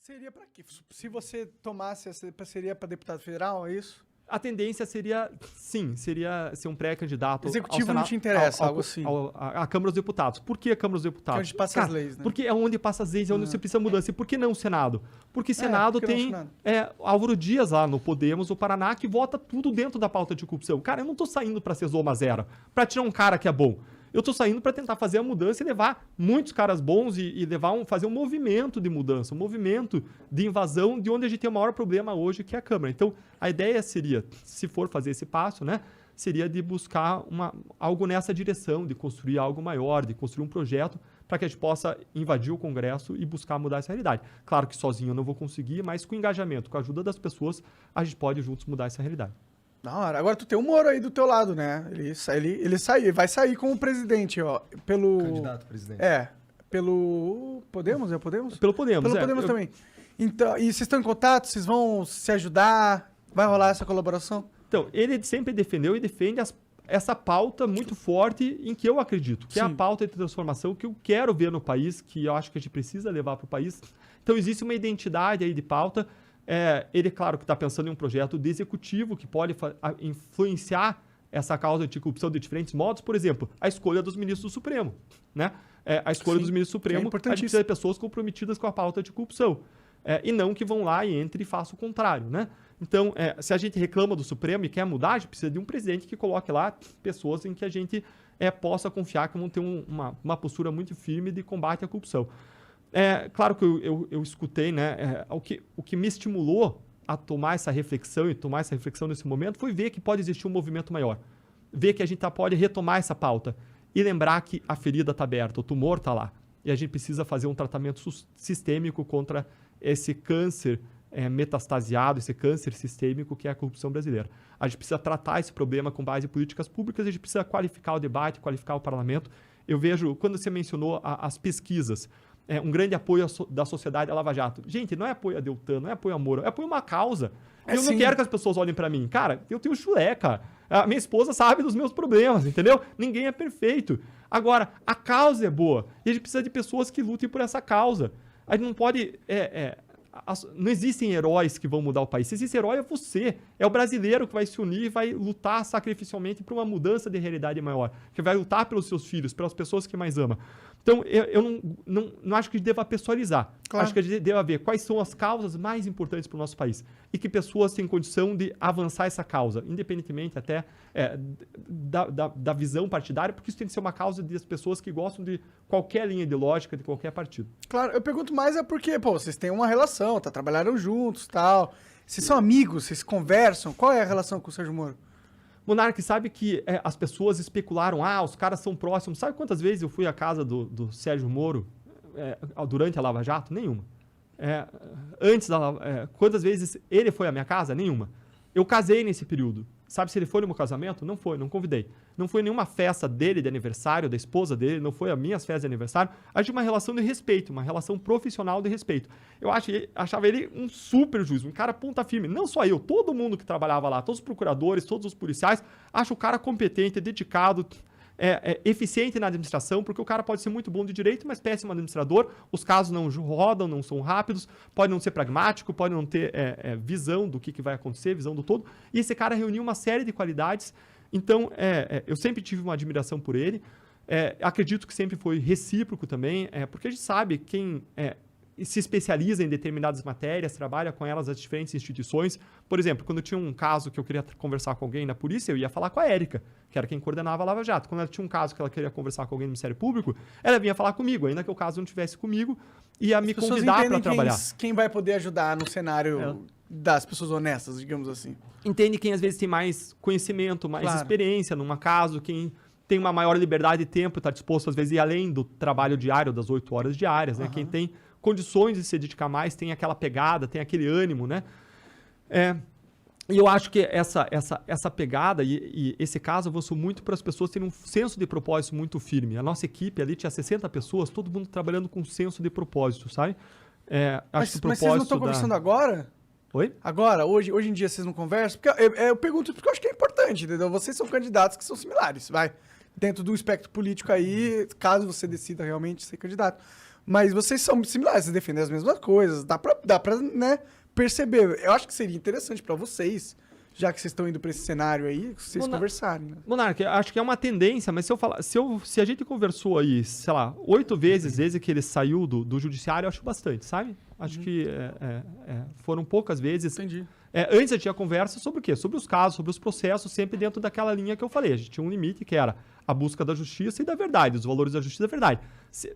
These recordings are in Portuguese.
Seria para quê? Se você tomasse, seria para deputado federal, é isso? A tendência seria, sim, seria ser um pré-candidato. Executivo não te interessa, algo assim. A Câmara dos Deputados. Por que a Câmara dos Deputados? Porque é onde passa as leis, né? Porque é onde passa as leis, é onde você precisa mudança. E por que não o Senado? Porque Senado tem Álvaro Dias lá no Podemos, o Paraná, que vota tudo dentro da pauta de corrupção. Cara, eu não tô saindo para ser Zoma Zero, para tirar um cara que é bom. Eu tô saindo para tentar fazer a mudança e levar muitos caras bons e fazer um movimento de mudança, um movimento de invasão de onde a gente tem o maior problema hoje, que é a Câmara. Então, a ideia seria, se for fazer esse passo, né, seria de buscar algo nessa direção, de construir algo maior, de construir um projeto para que a gente possa invadir o Congresso e buscar mudar essa realidade. Claro que sozinho eu não vou conseguir, mas com engajamento, com a ajuda das pessoas, a gente pode juntos mudar essa realidade. Da hora. Agora tu tem o Moro aí do teu lado, né? Ele vai sair como presidente, ó. Candidato a presidente. Pelo Podemos, é Podemos? Pelo Podemos, Pelo Podemos também. Então, e vocês estão em contato? Vocês vão se ajudar? Vai rolar essa colaboração? Então, ele sempre defendeu e defende essa pauta muito forte em que eu acredito, que é a pauta de transformação que eu quero ver no país, que eu acho que a gente precisa levar para o país. Então, existe uma identidade aí de pauta. Ele, claro, que está pensando em um projeto de executivo que pode influenciar essa causa de corrupção de diferentes modos. Por exemplo, a escolha dos ministros do Supremo. Né? A escolha dos ministros do Supremo, a gente precisa de pessoas comprometidas com a pauta de corrupção. E não que vão lá e entre e façam o contrário. Né? Então, se a gente reclama do Supremo e quer mudar, a gente precisa de um presidente que coloque lá pessoas em que a gente possa confiar que vão ter uma postura muito firme de combate à corrupção. Claro que eu escutei, né? O que me estimulou a tomar essa reflexão nesse momento foi ver que pode existir um movimento maior. Ver que a gente pode retomar essa pauta e lembrar que a ferida está aberta, o tumor está lá. E a gente precisa fazer um tratamento sistêmico contra esse câncer metastasiado, esse câncer sistêmico que é a corrupção brasileira. A gente precisa tratar esse problema com base em políticas públicas, a gente precisa qualificar o debate, qualificar o parlamento. Eu vejo, quando você mencionou as pesquisas, um grande apoio da sociedade à Lava Jato. Gente, não é apoio a Deltan, não é apoio a Moro, é apoio a uma causa. Eu não quero que as pessoas olhem pra mim. Cara, eu tenho chulé, cara. A minha esposa sabe dos meus problemas, entendeu? Ninguém é perfeito. Agora, a causa é boa. E a gente precisa de pessoas que lutem por essa causa. A gente não pode... não existem heróis que vão mudar o país. Se existe herói, é você. É o brasileiro que vai se unir e vai lutar sacrificialmente por uma mudança de realidade maior. Que vai lutar pelos seus filhos, pelas pessoas que mais ama. Então, eu não acho que a gente deva pessoalizar. Claro. Acho que a gente deva ver quais são as causas mais importantes para o nosso país. E que pessoas têm condição de avançar essa causa, independentemente até da visão partidária, porque isso tem que ser uma causa das pessoas que gostam de qualquer linha ideológica, de qualquer partido. Claro, eu pergunto mais porque, vocês têm uma relação, trabalharam juntos e tal. Vocês são amigos, vocês conversam. Qual é a relação com o Sérgio Moro? Monark, sabe que as pessoas especularam, os caras são próximos. Sabe quantas vezes eu fui à casa do Sérgio Moro durante a Lava Jato? Nenhuma. Quantas vezes ele foi à minha casa? Nenhuma. Eu casei nesse período. Sabe se ele foi no meu casamento? Não foi, não convidei. Não foi nenhuma festa dele de aniversário, da esposa dele, não foi as minhas festas de aniversário. A gente tinha uma relação de respeito, uma relação profissional de respeito. Eu achava ele um super juiz, um cara ponta firme. Não só eu, todo mundo que trabalhava lá, todos os procuradores, todos os policiais, acho o cara competente, dedicado, eficiente na administração, porque o cara pode ser muito bom de direito, mas péssimo administrador. Os casos não rodam, não são rápidos, pode não ser pragmático, pode não ter visão do que vai acontecer, visão do todo. E esse cara reuniu uma série de qualidades. Então, eu sempre tive uma admiração por ele. Acredito que sempre foi recíproco também, porque a gente sabe quem se especializa em determinadas matérias, trabalha com elas as diferentes instituições. Por exemplo, quando eu tinha um caso que eu queria conversar com alguém na polícia, eu ia falar com a Érica, que era quem coordenava a Lava Jato. Quando ela tinha um caso que ela queria conversar com alguém no Ministério Público, ela vinha falar comigo, ainda que o caso não estivesse comigo, ia me convidar para trabalhar. Quem vai poder ajudar no cenário das pessoas honestas, digamos assim. Entende quem às vezes tem mais conhecimento, mais experiência num caso, quem tem uma maior liberdade de tempo, está disposto às vezes a ir além do trabalho diário, das 8 horas diárias, né? Quem tem condições de se dedicar mais, tem aquela pegada, tem aquele ânimo, né? E eu acho que essa pegada e esse caso avançou muito para as pessoas terem um senso de propósito muito firme. A nossa equipe ali tinha 60 pessoas, todo mundo trabalhando com um senso de propósito, sabe? Mas vocês não estão conversando agora? Oi? Agora, hoje em dia vocês não conversam? Porque eu pergunto porque eu acho que é importante, entendeu? Vocês são candidatos que são similares, vai. Dentro do espectro político aí, caso você decida realmente ser candidato. Mas vocês são similares, vocês defendem as mesmas coisas, dá pra né, perceber. Eu acho que seria interessante pra vocês, já que vocês estão indo pra esse cenário aí, vocês conversarem, né? Monark, acho que é uma tendência, mas se a gente conversou aí, sei lá, 8 vezes desde que ele saiu do judiciário, eu acho bastante, sabe? Acho que foram poucas vezes. Entendi. Antes a gente tinha conversa sobre o quê? Sobre os casos, sobre os processos, sempre dentro daquela linha que eu falei. A gente tinha um limite que era a busca da justiça e da verdade, dos valores da justiça e da verdade.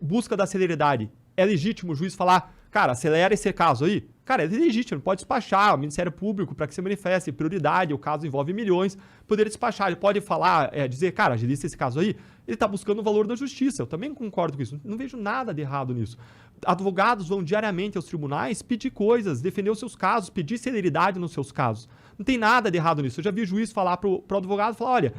Busca da celeridade. É legítimo o juiz falar, cara, acelera esse caso aí? Cara, é legítimo, pode despachar o Ministério Público para que se manifeste prioridade, o caso envolve milhões, poderia despachar, ele pode falar, dizer, cara, agiliza esse caso aí, ele está buscando o valor da justiça, eu também concordo com isso, não vejo nada de errado nisso. Advogados vão diariamente aos tribunais pedir coisas, defender os seus casos, pedir celeridade nos seus casos, não tem nada de errado nisso. Eu já vi juiz falar pro advogado, falar, olha,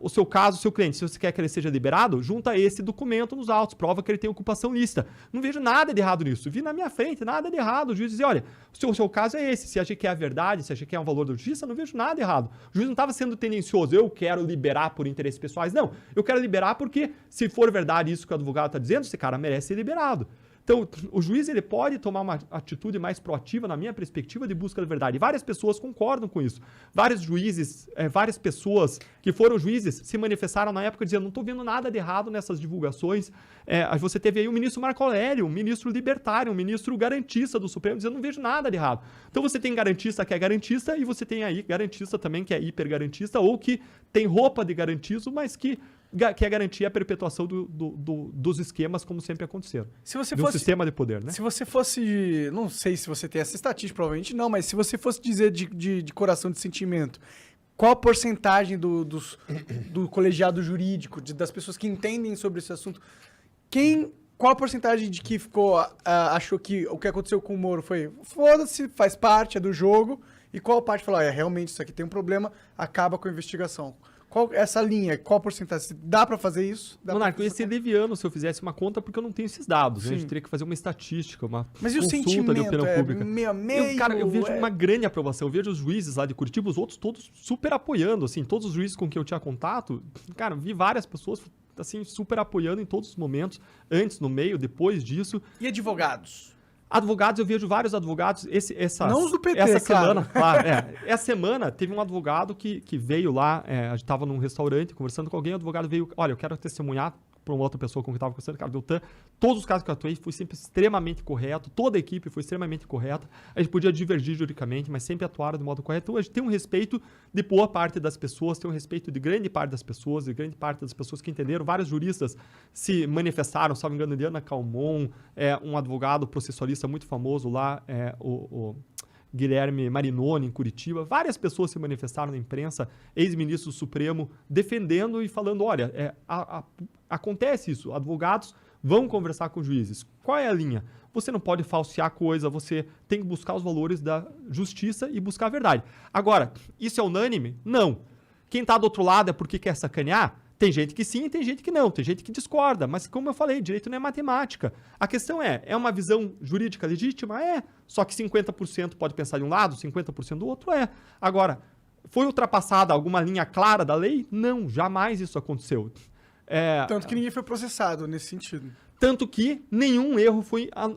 o seu caso, o seu cliente, se você quer que ele seja liberado, junta esse documento nos autos, prova que ele tem ocupação lícita. Não vejo nada de errado nisso. Vi na minha frente, nada de errado. O juiz dizia, olha, o seu caso é esse. Se a gente quer a verdade, se a gente quer um valor da justiça, não vejo nada de errado. O juiz não estava sendo tendencioso. Eu quero liberar por interesses pessoais. Não, eu quero liberar porque, se for verdade isso que o advogado está dizendo, esse cara merece ser liberado. Então, o juiz ele pode tomar uma atitude mais proativa, na minha perspectiva, de busca da verdade. E várias pessoas concordam com isso. Vários juízes, várias pessoas que foram juízes se manifestaram na época dizendo, não estou vendo nada de errado nessas divulgações. Você teve aí o ministro Marco Aurélio, um ministro libertário, um ministro garantista do Supremo, dizendo, não vejo nada de errado. Então, você tem garantista que é garantista e você tem aí garantista também que é hipergarantista ou que tem roupa de garantismo, mas que é garantir a perpetuação dos esquemas, como sempre aconteceram. Se você do sistema de poder, né? Se você fosse... Não sei se você tem essa estatística, provavelmente não, mas se você fosse dizer de coração, de sentimento, qual a porcentagem do colegiado jurídico, das pessoas que entendem sobre esse assunto, qual a porcentagem de que achou que o que aconteceu com o Moro foi foda-se, faz parte, é do jogo, e qual parte falou, realmente isso aqui tem um problema, acaba com a investigação? Essa linha, qual porcentagem? Dá pra fazer isso? Monarca, eu ia ser leviano se eu fizesse uma conta, porque eu não tenho esses dados. Né? A gente teria que fazer uma estatística, uma Mas e o consulta de opinião pública. Eu vejo uma grande aprovação. Eu vejo os juízes lá de Curitiba, os outros todos super apoiando. Assim, todos os juízes com quem eu tinha contato, cara, vi várias pessoas assim, super apoiando em todos os momentos, antes, no meio, depois disso. E advogados? Advogados, eu vejo vários advogados. Não os do PT, essa claro. semana, claro. Essa semana teve um advogado que veio lá, a gente estava num restaurante conversando com alguém, o advogado veio, olha, eu quero testemunhar para uma outra pessoa com quem eu estava conversando, cara, Deltan, todos os casos que eu atuei foi sempre extremamente correto, toda a equipe foi extremamente correta, a gente podia divergir juridicamente, mas sempre atuaram de modo correto. Então a gente tem um respeito de boa parte das pessoas, tem um respeito de grande parte das pessoas, de grande parte das pessoas que entenderam. Vários juristas se manifestaram, se não me engano, Diana Calmon, um advogado processualista muito famoso lá, o Guilherme Marinoni, em Curitiba. Várias pessoas se manifestaram na imprensa, ex-ministro do Supremo, defendendo e falando, olha, acontece isso, advogados vão conversar com juízes. Qual é a linha? Você não pode falsear coisa, você tem que buscar os valores da justiça e buscar a verdade. Agora, isso é unânime? Não. Quem está do outro lado é porque quer sacanear? Tem gente que sim, tem gente que não, tem gente que discorda, mas como eu falei, direito não é matemática. A questão é uma visão jurídica legítima? Só que 50% pode pensar de um lado, 50% do outro? Agora, foi ultrapassada alguma linha clara da lei? Não, jamais isso aconteceu. Tanto que ninguém foi processado nesse sentido. Tanto que nenhum erro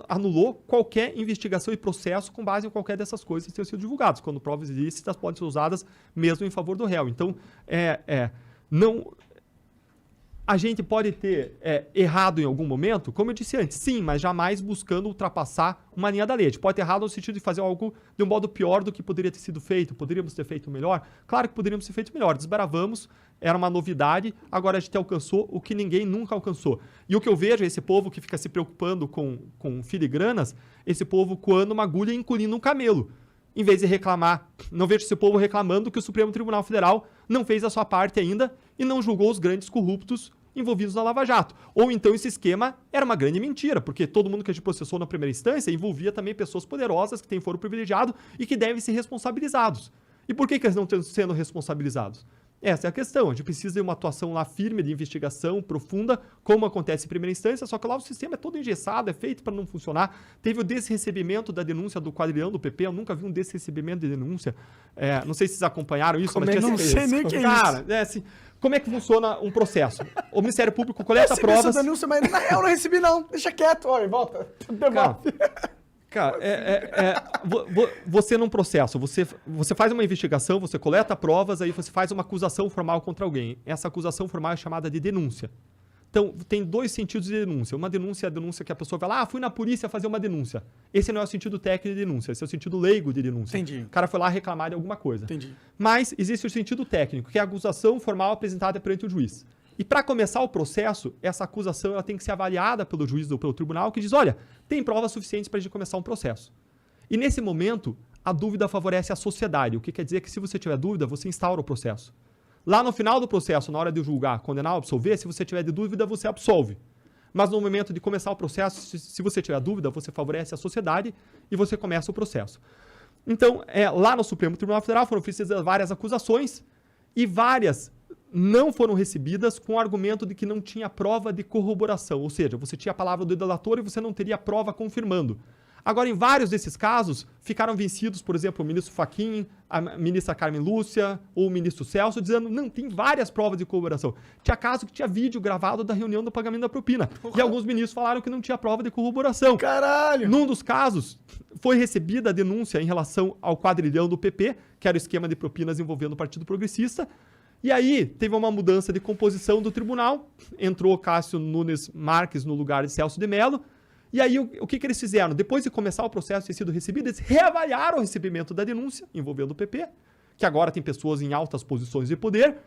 anulou qualquer investigação e processo com base em qualquer dessas coisas que tenham sido divulgadas, quando provas ilícitas podem ser usadas mesmo em favor do réu. Então, não... A gente pode ter errado em algum momento, como eu disse antes, sim, mas jamais buscando ultrapassar uma linha da lei. A gente pode ter errado no sentido de fazer algo de um modo pior do que poderia ter sido feito. Poderíamos ter feito melhor? Claro que poderíamos ter feito melhor. Desbravamos, era uma novidade, agora a gente alcançou o que ninguém nunca alcançou. E o que eu vejo é esse povo que fica se preocupando com filigranas, esse povo coando uma agulha e engolindo um camelo. Em vez de reclamar, não vejo esse povo reclamando que o Supremo Tribunal Federal não fez a sua parte ainda e não julgou os grandes corruptos envolvidos na Lava Jato. Ou então esse esquema era uma grande mentira, porque todo mundo que a gente processou na primeira instância envolvia também pessoas poderosas que têm foro privilegiado e que devem ser responsabilizados. E por que eles não estão sendo responsabilizados? Essa é a questão. A gente precisa de uma atuação lá firme, de investigação profunda, como acontece em primeira instância, só que lá o sistema é todo engessado, é feito para não funcionar. Teve o desrecebimento da denúncia do quadrilhão do PP, eu nunca vi um desrecebimento de denúncia. Não sei se vocês acompanharam isso, Como mas não sei nem o que é cara, isso. Assim, como é que funciona um processo? O Ministério Público coleta provas... Essa denúncia, mas na real não recebi não. Deixa quieto, olha, volta. Cara, você num processo, você faz uma investigação, você coleta provas, aí você faz uma acusação formal contra alguém. Essa acusação formal é chamada de denúncia. Então, tem dois sentidos de denúncia. Uma denúncia é a denúncia que a pessoa vai lá, fui na polícia fazer uma denúncia. Esse não é o sentido técnico de denúncia, esse é o sentido leigo de denúncia. Entendi. O cara foi lá reclamar de alguma coisa. Entendi. Mas existe o sentido técnico, que é a acusação formal apresentada perante o juiz. E para começar o processo, essa acusação ela tem que ser avaliada pelo juiz ou pelo tribunal, que diz, olha, tem provas suficientes para a gente começar um processo. E nesse momento, a dúvida favorece a sociedade. O que quer dizer que se você tiver dúvida, você instaura o processo. Lá no final do processo, na hora de julgar, condenar ou absolver, se você tiver de dúvida, você absolve. Mas no momento de começar o processo, se você tiver dúvida, você favorece a sociedade e você começa o processo. Então, lá no Supremo Tribunal Federal foram feitas várias acusações e várias não foram recebidas com o argumento de que não tinha prova de corroboração. Ou seja, você tinha a palavra do delator e você não teria prova confirmando. Agora, em vários desses casos, ficaram vencidos, por exemplo, o ministro Fachin, a ministra Carmen Lúcia ou o ministro Celso, dizendo, não, tem várias provas de corroboração. Tinha caso que tinha vídeo gravado da reunião do pagamento da propina. E alguns ministros falaram que não tinha prova de corroboração. Caralho! Num dos casos, foi recebida a denúncia em relação ao quadrilhão do PP, que era o esquema de propinas envolvendo o Partido Progressista. E aí, teve uma mudança de composição do tribunal, entrou Cássio Nunes Marques no lugar de Celso de Mello. E aí, o que eles fizeram? Depois de começar o processo ter sido recebido, eles reavaliaram o recebimento da denúncia envolvendo o PP, que agora tem pessoas em altas posições de poder,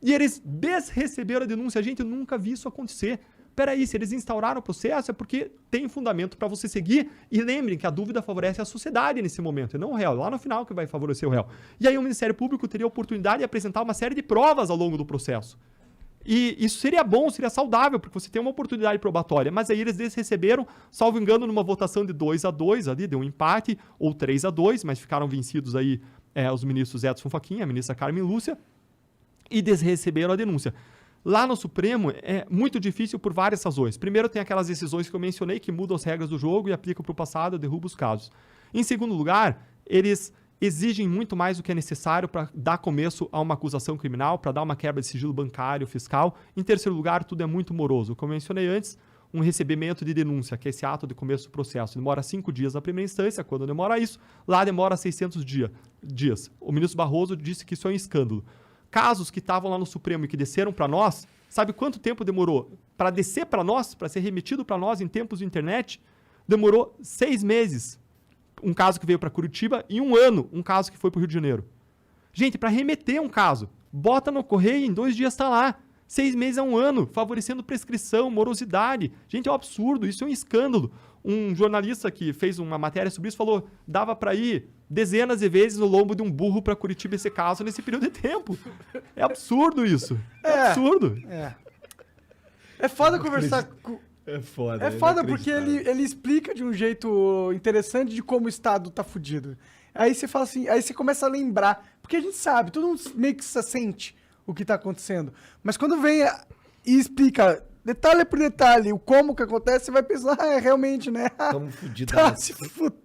e eles desreceberam a denúncia. A gente nunca viu isso acontecer. Peraí, se eles instauraram o processo é porque tem fundamento para você seguir. E lembrem que a dúvida favorece a sociedade nesse momento, e não o réu. Lá no final que vai favorecer o réu. E aí o Ministério Público teria a oportunidade de apresentar uma série de provas ao longo do processo. E isso seria bom, seria saudável, porque você tem uma oportunidade probatória. Mas aí eles desreceberam, salvo engano, numa votação de 2-2 ali, deu um empate, ou 3-2, mas ficaram vencidos aí os ministros Edson Fachin, a ministra Carmen Lúcia, e desreceberam a denúncia. Lá no Supremo é muito difícil por várias razões. Primeiro, tem aquelas decisões que eu mencionei que mudam as regras do jogo e aplicam para o passado, derrubam os casos. Em segundo lugar, eles exigem muito mais do que é necessário para dar começo a uma acusação criminal, para dar uma quebra de sigilo bancário, fiscal. Em terceiro lugar, tudo é muito moroso. Como eu mencionei antes, um recebimento de denúncia, que é esse ato de começo do processo, demora 5 dias na primeira instância. Quando demora isso, lá demora 600 dias. O ministro Barroso disse que isso é um escândalo. Casos que estavam lá no Supremo e que desceram para nós, sabe quanto tempo demorou para descer para nós, para ser remetido para nós em tempos de internet? Demorou 6 meses. Um caso que veio para Curitiba e 1 ano, um caso que foi para o Rio de Janeiro. Gente, para remeter um caso, bota no correio e em 2 dias está lá. 6 meses a 1 ano, favorecendo prescrição, morosidade. Gente, é um absurdo, isso é um escândalo. Um jornalista que fez uma matéria sobre isso falou, dava para ir dezenas de vezes no lombo de um burro para Curitiba esse caso nesse período de tempo. É absurdo isso. É absurdo. É foda conversar com... É foda. É foda porque ele explica de um jeito interessante de como o Estado tá fudido. Aí você fala assim, aí você começa a lembrar. Porque a gente sabe, todo mundo meio que sente o que tá acontecendo. Mas quando vem e explica detalhe por detalhe o como que acontece, você vai pensar, realmente, né? Tamo fudidaço.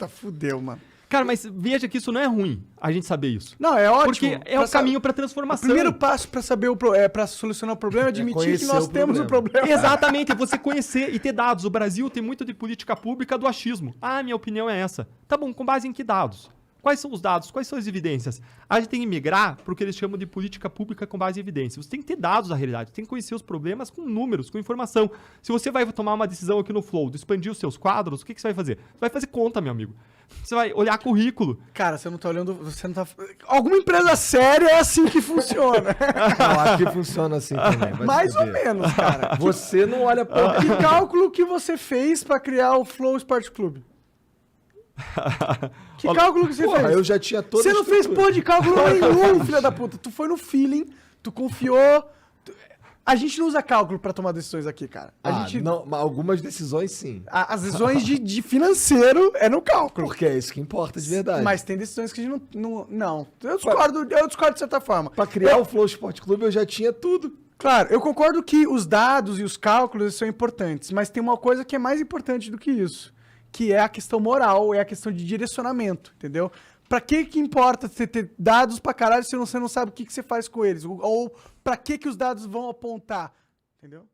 Fudeu, mano. Cara, mas veja que isso não é ruim, a gente saber isso. Não, é ótimo. Porque é o caminho para transformação. O primeiro passo para saber para solucionar o problema é admitir que nós temos o problema. Exatamente, é você conhecer e ter dados. O Brasil tem muito de política pública do achismo. Minha opinião é essa. Tá bom, com base em que dados? Quais são os dados? Quais são as evidências? A gente tem que migrar para o que eles chamam de política pública com base em evidências. Você tem que ter dados da realidade, tem que conhecer os problemas com números, com informação. Se você vai tomar uma decisão aqui no Flow, de expandir os seus quadros, o que você vai fazer? Você vai fazer conta, meu amigo. Você vai olhar currículo. Cara, você não tá olhando... Você não tá... Alguma empresa séria é assim que funciona. Não, aqui funciona assim também. Mais ou menos, cara. Você não olha pra... Que cálculo que você fez para criar o Flow Sport Club? Que cálculo que você fez? Eu já tinha toda Você não fez porra de cálculo nenhum, filha da puta. Tu foi no feeling, tu confiou. A gente não usa cálculo pra tomar decisões aqui, cara. Não, mas algumas decisões sim. As decisões de financeiro é no cálculo. Porque é isso que importa de verdade. Mas tem decisões que a gente não. Eu discordo de certa forma. Pra criar o Flow Sport Clube eu já tinha tudo. Claro, eu concordo que os dados e os cálculos são importantes, mas tem uma coisa que é mais importante do que isso, que é a questão moral, é a questão de direcionamento, entendeu? Pra que importa você ter dados pra caralho se você não sabe o que você faz com eles? Ou pra que os dados vão apontar, entendeu?